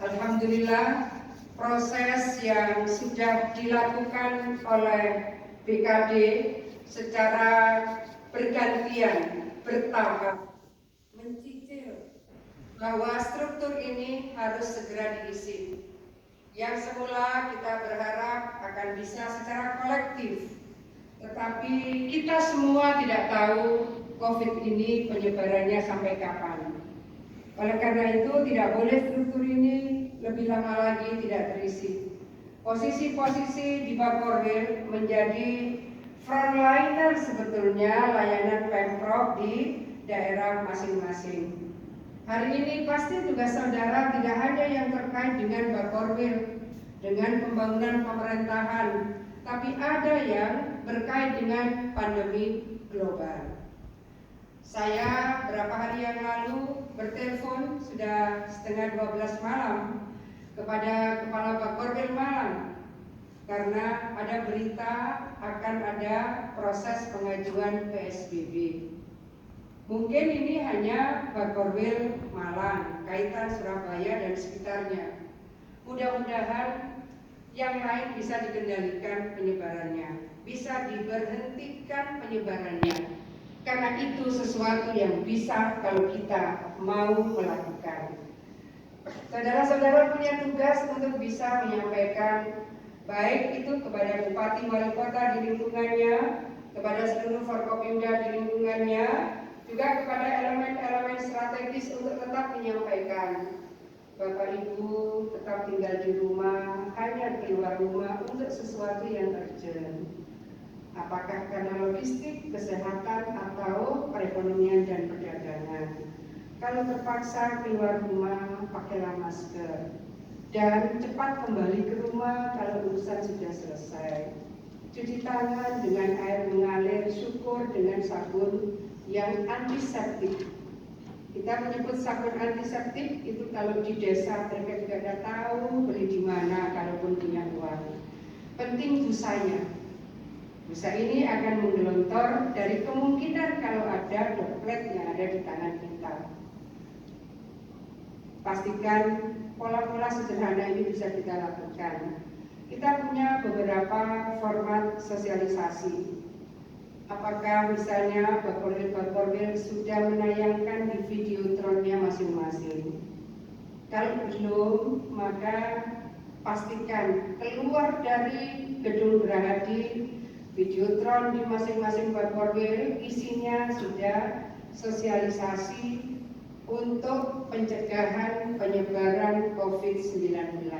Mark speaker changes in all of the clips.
Speaker 1: Alhamdulillah, proses yang sudah dilakukan oleh BKD secara bergantian, bertahap, mencicil bahwa struktur ini harus segera diisi. Yang semula kita berharap akan bisa secara kolektif, tetapi kita semua tidak tahu COVID ini penyebarannya sampai kapan. Oleh karena itu tidak boleh struktur ini lebih lama lagi tidak terisi. Posisi-posisi di Bakorwil menjadi frontliner sebetulnya layanan Pemprov di daerah masing-masing. Hari ini pasti tugas saudara tidak hanya yang terkait dengan Bakorwil, dengan pembangunan pemerintahan, tapi ada yang berkait dengan pandemi global. Saya beberapa hari yang lalu bertelepon sudah setengah 12 malam kepada Kepala Bakorwil Malang karena ada berita akan ada proses pengajuan PSBB. Mungkin ini hanya Bakorwil Malang, kaitan Surabaya dan sekitarnya. Mudah-mudahan yang lain bisa dikendalikan penyebarannya, bisa diberhentikan penyebarannya. Karena itu sesuatu yang bisa kalau kita mau melakukan. Saudara-saudara punya tugas untuk bisa menyampaikan baik itu kepada Bupati Wali Kota di lingkungannya, kepada seluruh Forkopimda di lingkungannya, juga kepada elemen-elemen strategis untuk tetap menyampaikan Bapak Ibu tetap tinggal di rumah, hanya keluar rumah untuk sesuatu yang urgent. Apakah karena logistik, kesehatan, atau perekonomian dan perdagangan. Kalau terpaksa keluar rumah, pakailah masker. Dan cepat kembali ke rumah kalau urusan sudah selesai. Cuci tangan dengan air mengalir, syukur dengan sabun yang antiseptik. Kita menyebut sabun antiseptik itu kalau di desa mereka juga tidak tahu beli di mana kalaupun punya uang. Penting busanya. Busa ini akan menggelontor dari kemungkinan kalau ada droplet yang ada di tangan kita. Pastikan pola-pola sederhana ini bisa kita lakukan. Kita punya beberapa format sosialisasi. Apakah misalnya Bakorwil sudah menayangkan di videotronnya masing-masing? Kalau belum, maka pastikan keluar dari gedung Gerahadi videotron di masing-masing Bakorwil isinya sudah sosialisasi untuk pencegahan penyebaran COVID-19.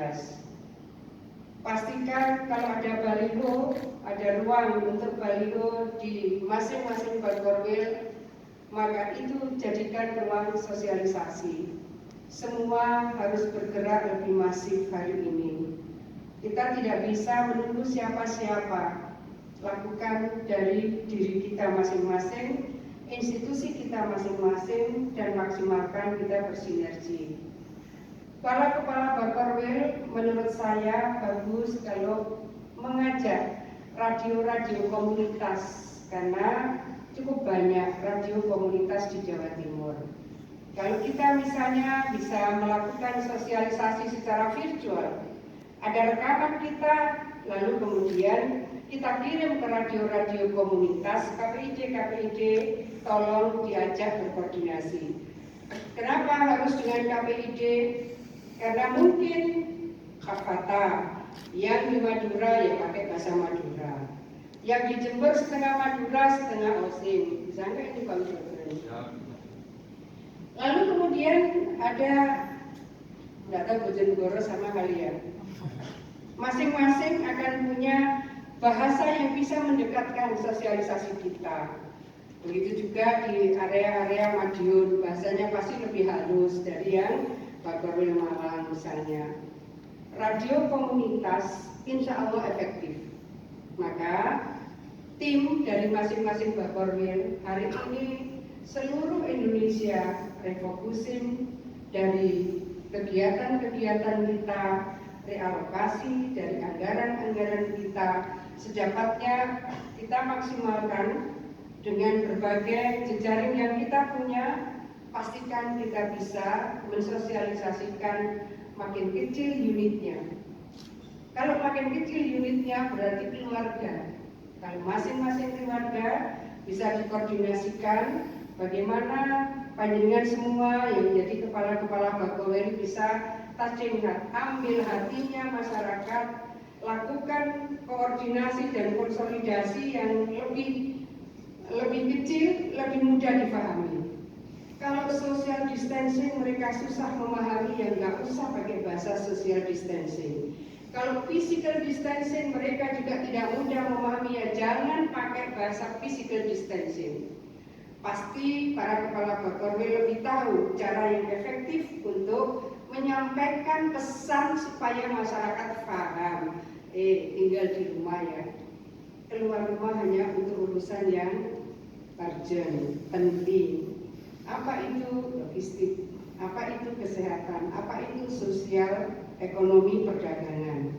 Speaker 1: Pastikan kalau ada baliho, ada ruang untuk baliho di masing-masing Bakorwil, maka itu jadikan ruang sosialisasi. Semua harus bergerak lebih masif hari ini. Kita tidak bisa menunggu siapa-siapa. Lakukan dari diri kita masing-masing, institusi kita masing-masing, dan maksimalkan kita bersinergi. Para kepala Bakorwil menurut saya bagus kalau mengajak radio-radio komunitas, karena cukup banyak radio komunitas di Jawa Timur. Kalau kita misalnya bisa melakukan sosialisasi secara virtual, ada rekaman kita, lalu kemudian kita kirim ke radio-radio komunitas, KPID, tolong diajak berkoordinasi. Kenapa harus dengan KPID? Karena mungkin kata yang di Madura ya pakai bahasa Madura, yang di Jember setengah Madura, setengah Osing. Misalnya ini Bang Jogren. Lalu kemudian ada, nggak tahu Bojonegoro sama kalian. Masing-masing akan punya bahasa yang bisa mendekatkan sosialisasi kita. Begitu juga di area-area Madiun, bahasanya pasti lebih halus dari yang Bakorwil Malang misalnya. Radio komunitas insya Allah efektif. Maka tim dari masing-masing Bakorwil hari ini seluruh Indonesia refocusing dari kegiatan-kegiatan kita, realokasi dari anggaran-anggaran kita, sedapatnya kita maksimalkan dengan berbagai jejaring yang kita punya, pastikan kita bisa mensosialisasikan makin kecil unitnya. Kalau makin kecil unitnya berarti keluarga. Kalau masing-masing keluarga bisa dikoordinasikan bagaimana panjenengan semua yang menjadi kepala-kepala Bakoweri bisa tajenghat, ambil hatinya masyarakat, lakukan koordinasi dan konsolidasi yang lebih kecil, lebih mudah dipahami. Kalau social distancing mereka susah memahami, ya nggak usah pakai bahasa social distancing. Kalau physical distancing mereka juga tidak mudah memahami, ya jangan pakai bahasa physical distancing. Pasti para kepala Bakoweri lebih tahu cara yang efektif untuk menyampaikan pesan supaya masyarakat paham. Tinggal di rumah ya, keluar rumah hanya untuk urusan yang urgent, penting. Apa itu logistik, apa itu kesehatan, apa itu sosial, ekonomi, perdagangan.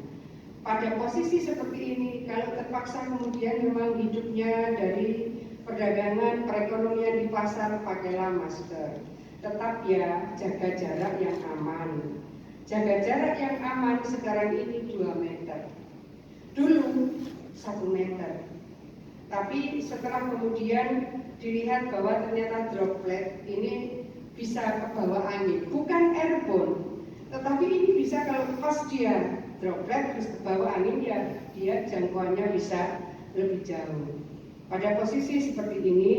Speaker 1: Pada posisi seperti ini, kalau terpaksa kemudian memang hidupnya dari perdagangan, perekonomian di pasar, pakailah masker. Tetap ya, jaga jarak yang aman. Jaga jarak yang aman sekarang ini 2 meter. Dulu 1 meter. Tapi setelah kemudian dilihat bahwa ternyata droplet ini bisa ke bawah angin, bukan airborne, tetapi ini bisa kalau pas dia droplet terus ke bawah angin, ya dia jangkauannya bisa lebih jauh. Pada posisi seperti ini,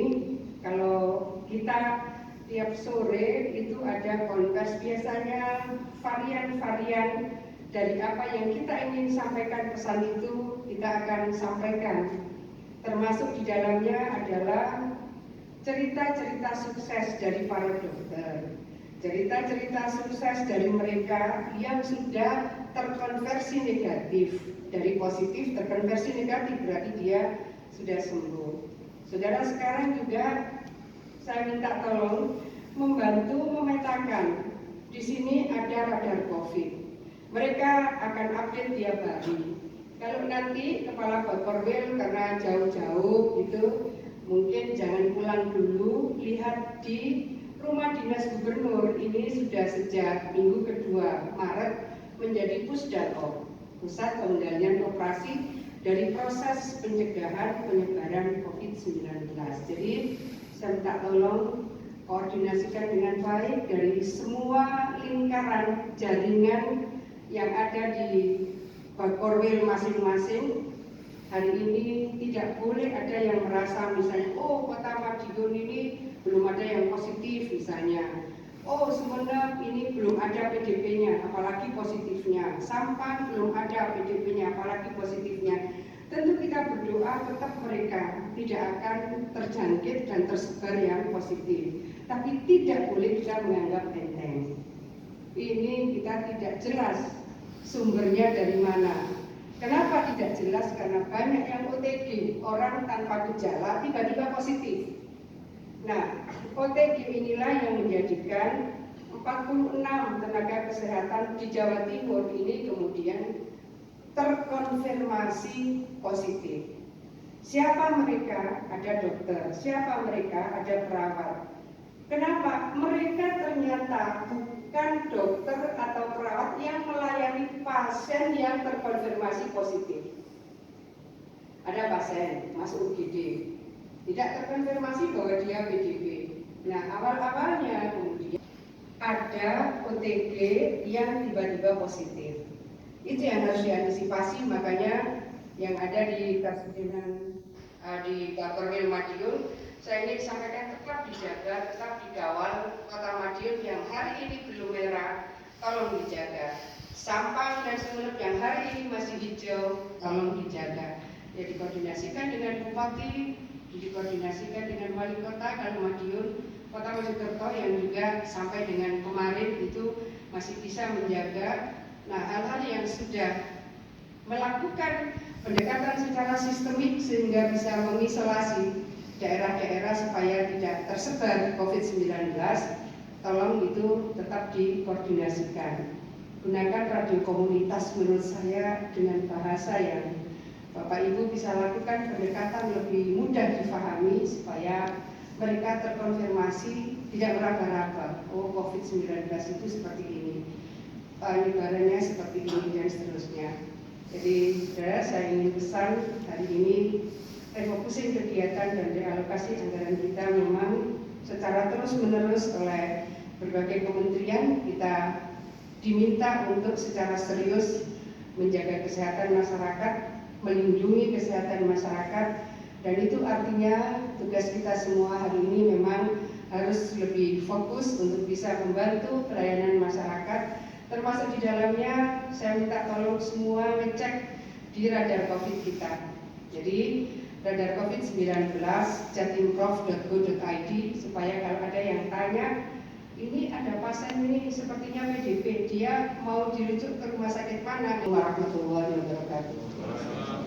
Speaker 1: kalau kita tiap sore itu ada konvers, biasanya varian-varian dari apa yang kita ingin sampaikan, pesan itu kita akan sampaikan. Termasuk di dalamnya adalah cerita-cerita sukses dari para dokter, cerita-cerita sukses dari mereka yang sudah terkonversi negatif. Dari positif terkonversi negatif berarti dia sudah sembuh. Saudara, sekarang juga saya minta tolong membantu memetakan. Di sini ada radar COVID. Mereka akan update tiap hari. Kalau nanti kepala Bakoweri karena jauh-jauh gitu, mungkin jangan pulang dulu, lihat di rumah dinas gubernur ini sudah sejak minggu kedua Maret menjadi Pusdalop, Pusat Pengendalian Operasi dari proses pencegahan penyebaran COVID-19. Jadi saya minta tolong koordinasikan dengan baik dari semua lingkaran jaringan yang ada di Bakoweri masing-masing. Hari ini tidak boleh ada yang merasa misalnya, oh Kota Madiun ini belum ada yang positif misalnya, oh Sumeneb ini belum ada PDP-nya apalagi positifnya, Sampang belum ada PDP-nya apalagi positifnya. Tentu kita berdoa tetap mereka tidak akan terjangkit dan tersebar yang positif, tapi tidak boleh kita menganggap enteng. Ini kita tidak jelas sumbernya dari mana. Kenapa tidak jelas? Karena banyak yang OTG, orang tanpa gejala tiba-tiba positif. Nah, OTG inilah yang menjadikan 46 tenaga kesehatan di Jawa Timur ini kemudian terkonfirmasi positif. Siapa mereka? Ada dokter. Siapa mereka? Ada perawat. Kenapa? Mereka ternyata bukan dokter atau perawat yang melayani pasien yang terkonfirmasi positif. Ada pasien masuk UGD, tidak terkonfirmasi bahwa dia PDP. Nah, awal-awalnya kemudian ada OTG yang tiba-tiba positif. Itu yang harus diantisipasi, makanya yang ada di Kasudinan di Bakoweri Madiun, saya ingin sampaikan tetap dijaga, tetap dikawal. Kota Madiun yang hari ini belum merah, tolong dijaga. Sampang dan Sumeneb yang hari ini masih hijau, tolong dijaga. Ya, dikoordinasikan dengan Bupati, dikoordinasikan dengan Wali Kota kalau Madiun, Kota Mojokerto yang juga sampai dengan kemarin itu masih bisa menjaga. Nah, hal-hal yang sudah melakukan pendekatan secara sistemik sehingga bisa mengisolasi daerah-daerah supaya tidak tersebar COVID-19, tolong itu tetap dikoordinasikan. Gunakan radio komunitas menurut saya dengan bahasa yang Bapak Ibu bisa lakukan pendekatan lebih mudah difahami supaya mereka terkonfirmasi tidak meraba-raba, oh COVID-19 itu seperti ini, penyebarannya seperti ini, dan seterusnya. Jadi saudara, saya ingin pesan hari ini refocusing kegiatan dan realokasi anggaran kita memang secara terus-menerus oleh berbagai kementerian kita diminta untuk secara serius menjaga kesehatan masyarakat, melindungi kesehatan masyarakat, dan itu artinya tugas kita semua hari ini memang harus lebih fokus untuk bisa membantu pelayanan masyarakat, termasuk di dalamnya saya minta tolong semua ngecek di radar COVID kita. Jadi radar COVID-19 jatimprof.go.id, supaya kalau ada yang tanya, ini ada pasien ini sepertinya PDP, dia mau dirujuk ke rumah sakit mana? Warahmatullahi wabarakatuh.